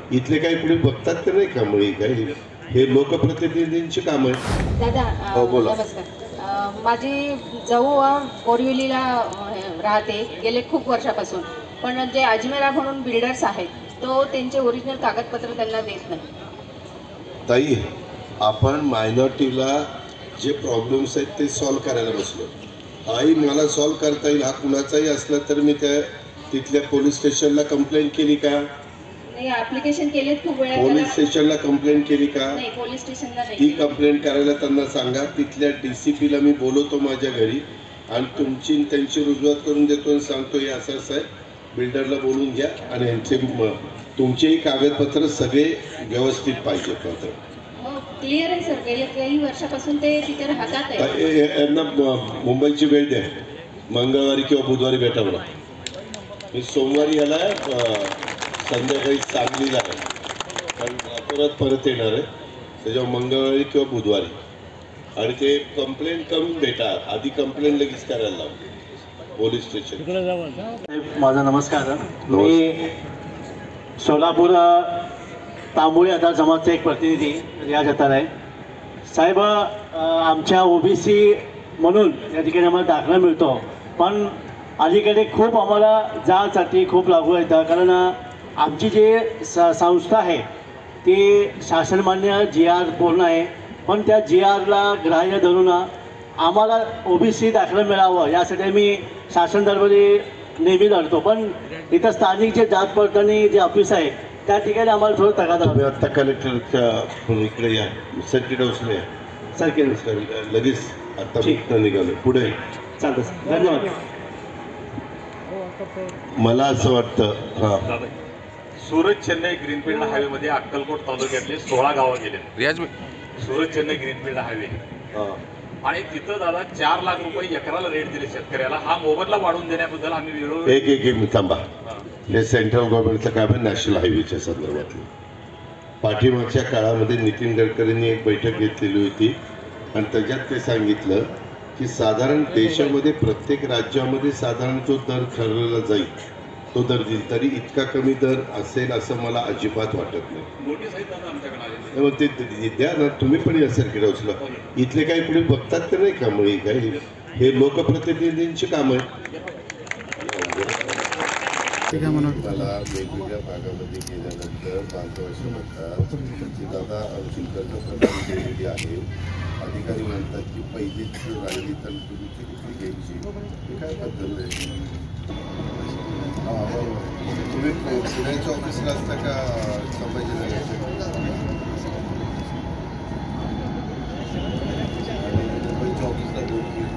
इथले काही कुणी बघतात तर नाही का? मग काही हे लोकप्रतिनिधींची काम आहे. दादा बोला. नमस्कार. माझी जाऊ बोरिवलीला राहते गेले खूप वर्षापासून, पण जे अजमेरा म्हणून बिल्डर्स आहेत तो त्यांचे ओरिजिनल कागदपत्र त्यांना देत नाही. ताई, आपण मायनॉरिटीला जे प्रॉब्लेम्स आहेत ते सॉल्व्ह करायला बसलो. हाही मला सॉल्व्ह करता येईल, हा कुणाचाही असला तर मी त्या तिथल्या पोलीस स्टेशनला कंप्लेंट केली का? नाही, ऍप्लिकेशन केलेत खूप वेळा. पोलीस स्टेशनला कंप्लेंट केली का? नाही, पोलीस स्टेशनला नाही. ती कंप्लेंट करायला त्यांना सांगा. तिथल्या DCPला मी बोलवतो माझ्या घरी आणि तुमची त्यांची रुजवात करून देतो आणि सांगतो हे असं असं आहे, बिल्डरला बोलून घ्या आणि यांचे तुमचेही कागदपत्र सगळे व्यवस्थित पाहिजेत. मात्र क्लिअर आहे सर, गेल्या काही वर्षापासून ते तिथे राहतात आहे. यांना मुंबईची वेळ द्या, मंगळवारी किंवा बुधवारी भेटा मला. मी सोमवारी याला संध्याकाळी सांगलीला आहे, कारण परत येणार आहे. त्याच्यावर मंगळवारी किंवा बुधवारी आणि ते कंप्लेंट करून भेटा. आधी कंप्लेंट लगेच करायला लावतो पोलीस स्टेशन. माझा नमस्कार. मी सोलापूर तांबोळी आधार समाजचा एक प्रतिनिधी रियाज अतार आहे. साहेब, आमच्या OBC म्हणून या ठिकाणी आम्हाला दाखला मिळतो, पण अलीकडे खूप आम्हाला जाळसाठी खूप लागू येतं. कारण आमची जी संस्था आहे ती शासनमान्य GR पूर्ण आहे, पण त्या GRला ग्राह्य धरून आम्हाला OBC दाखला मिळावं यासाठी आम्ही शासन दरबारी नेहमी लढतो. पण इथं स्थानिक जे जात पडताळणी जे ऑफिस आहे त्या ठिकाणी आम्हाला थोडं तगादा. तुम्ही आत्ता कलेक्टरच्या इकडे या, सर्किट हाऊसला या. सर्किट हाऊस लगेच आता निघालो पुढे. चालतं सर, धन्यवाद. मला असं वाटतं, हां, सुरत चेन्नई ग्रीनफील्ड हायवे मध्ये अक्कलकोट तालुक्यातले 16 गावं गेले. सुरत चेन्नई ग्रीनफील्ड हायवे आणि तिथं दादा 4 लाख रुपये एकराला रेट दिले शेतकऱ्याला. हा मोबदला वाढवून देण्याबद्दल आम्ही वेळोवेळी एक थांबा. हे सेंट्रल गव्हर्नमेंटचं काम आहे नॅशनल हायवेच्या संदर्भातलं. पाठीमागच्या काळामध्ये नितीन गडकरींनी एक बैठक घेतलेली होती आणि त्याच्यात ते सांगितलं की साधारण देशामध्ये प्रत्येक राज्यामध्ये साधारण जो दर ठरवला जाईल तो दर देईल. तरी इतका कमी दर असेल असं मला अजिबात वाटत नाही. मग ते द्या ना, तुम्ही पण या सर्किट हाऊसला. इथले काही कुणी बघतात तर नाही का? मग काही हे लोकप्रतिनिधींची काम आहे. मला वेगवेगळ्या भागामध्ये गेल्यानंतर मार्गदर्शन म्हणतात की दादा शुल्काचं प्रमाण दिलेली आहे. अधिकारी म्हणतात की पहिलीच राहिली तर तुम्ही किती घ्यायची, हे काय पद्धत आहे? तुम्ही पुण्याच्या ऑफिसला असता का संभाजीनगरच्या? मुंबईच्या ऑफिसला 2 मिनिट